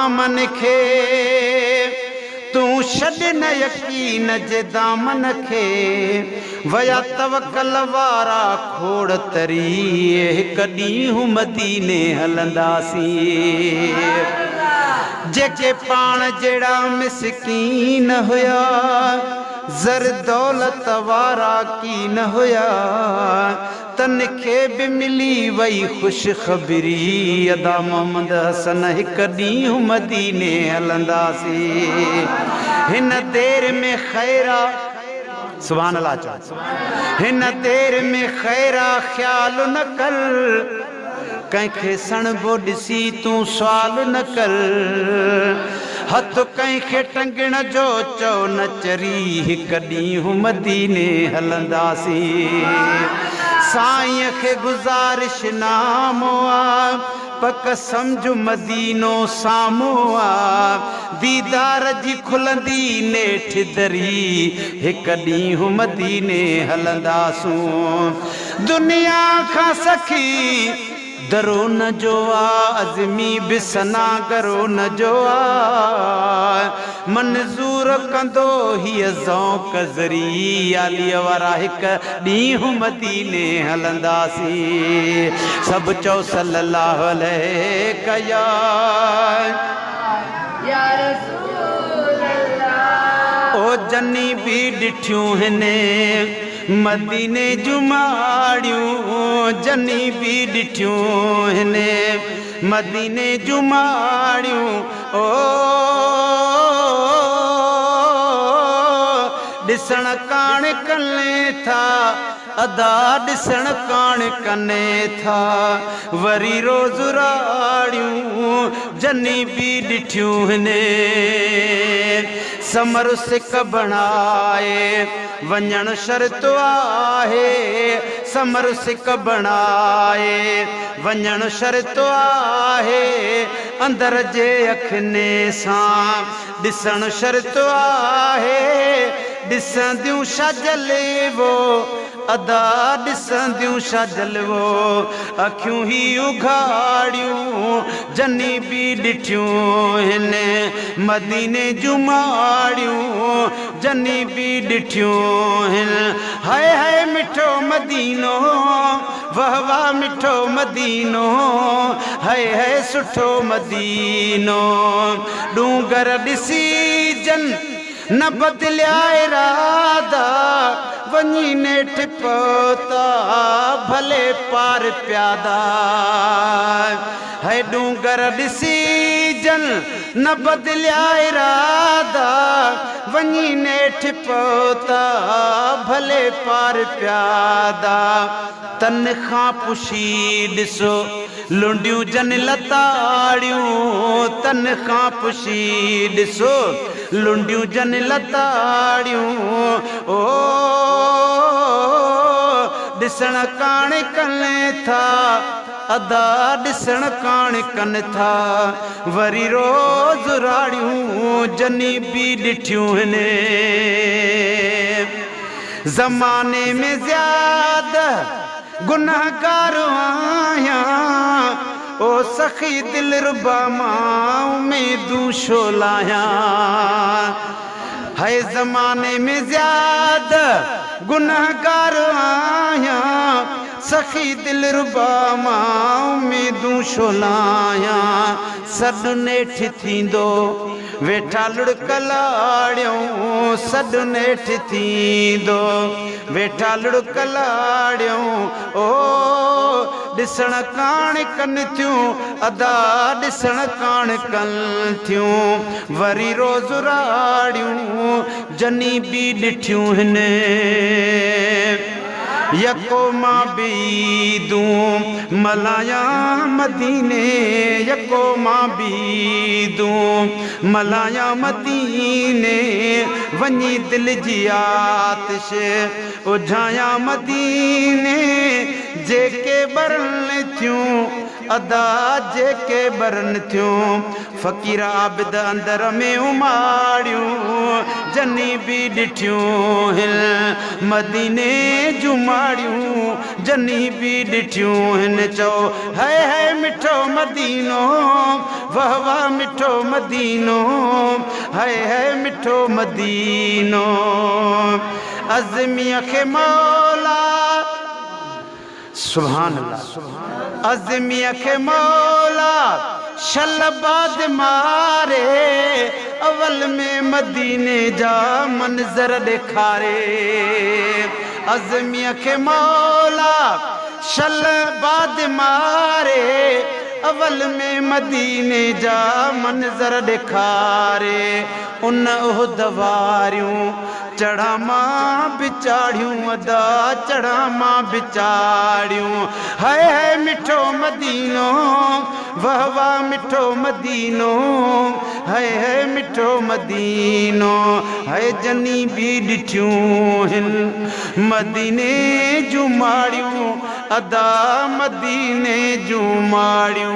दामन खे तू छॾ न यकीन जे दामन खे वया तवकल वारा खोड़ तरी कॾीं मदीने हलंदासीं जेके पाण जहिड़ा मिसकीन हुया ज़र दौलत वारा कीन हुया तन खे भी मिली वई ख़ुशख़बरी अदा मोहम्मद हसन हिक ॾींहुं मदीने हलंदासीं हिन देर में खैरा सुभान अल्लाह चओ हिन देर में खैरा ख्याल न कर कंहिंखे सणबो ॾिसी तूं सुवाल न कर हथ कंहिंखे टंगण जो चओ न चरी हिक ॾींहुं मदीने हलंदासीं साईं खे गुज़ारिश नामो आ पक सम्झ मदीनो साम्हूं आ दीदार जी खुलंदी नेठ दरी हिक ॾींहुं मदीने हलंदासूं दुनिया खां सखी दरो न जो आ अज़मी बिसना करो न जो आ मंज़ूर कंदो हीअ ज़ौक़ ज़री आलीअ वारा हिक ॾींहुं मदीने हलंदासीं सभु चओ सल्लल्लाहु अलैहि या रसूल अल्लाह ओ जनी भी ॾिठियूं हिने मदीने जुमाड़ियूं जनी भी ॾिठियूं हिने मदीने जुमाड़ियूं ओ ॾिसण कान कने था अदा ॾिसण कान कने था वरी रोज़ राड़ियूं जनी भी ॾिठियूं हिने समर सिक बणाए वञण शर्त आहे समर सिक बणाए वञण शर्त आहे अंदर जे अखिने सां ॾिसण शर्त आहे ॾिसंदियूं छा जलवो अदा ॾिसंदियूं छा जलवो अखियूं ही उघाड़ियूं जनी भी ॾिठियूं हिन मदीने जुमाड़ियूं जनी भी ॾिठियूं हिन हाय हाय मिठो मदीनो वाह वाह मिठो मदीनो हाय हाय सुठो मदीनो डूंगर ॾिसी जन न बदलिया इरादा वञी नेठ पहुता भले पार प्यादा है डूंगर ॾिसी जन न बदलिया इरादा वञी नेठ पहुता भले पार प्यादा तन खां पुछी ॾिसो लुंडियूं जन लताड़ियूं तन खां पुछी ॾिसो लुंडियूं जन लताड़ियूं ओ ॾिसण कान कनि था अदा ॾिसण कान कनि था वरी रोज़ राड़ियूं जनी भी ॾिठियूं हिन ज़माने में ज़्यादा गुनाहगार आहियां ओ सखी दिल रुबा मां उम्मीदूं छो लायां है ज़माने में ज़्यादा गुनाहगार आहियां सखी दिल रुबा मां उम्मीदूं छो लायां सॾु नेठ थींदो वेठा लुड़कलाड़ियूं सॾु नेठ थींदो वेठा लुड़कलाड़ियूं ओ ॾिसण कान कनि थियूं अदा ॾिसण कान कनि थियूं वरी रोज़ राड़ियूं जनी भी ॾिठियूं हिन यको मां बीदूं मलाया मदीने यको मां बीदूं मलाया मदीने वञी दिल जी आतिश उझाया मदीने जेके बरन थियूं अदा जेके बरन थियूं फ़कीर आबिद अंदर में उमाड़ियूं जनी भी ॾिठियूं हिन मदीने जूं माड़ियूं जनी भी ॾिठियूं हिन चओ है मिठो मदीनो वाह वाह मिठो मदीनो है मिठो मदीनो अज़मीअ खे मौला सुभान अल्लाह अज़मीअ खे मौला शलबाद मारे अवल में मदीने जा मंजर ॾेखारे अज़मीअ खे मौला शलबाद मारे अवल में मदीने जा मंजर ॾेखारे उन उहद वारियूं चढ़ा मां बिचाड़ियूं अदा चढ़ा मां बिचाड़ियूं है मिठो मदीनो वाह वाह मिठो मदीनो है मिठो मदीनो है जनी भी ॾिठियूं हिन मदीने जूं माड़ियूं अदा मदीने जूं माड़ियूं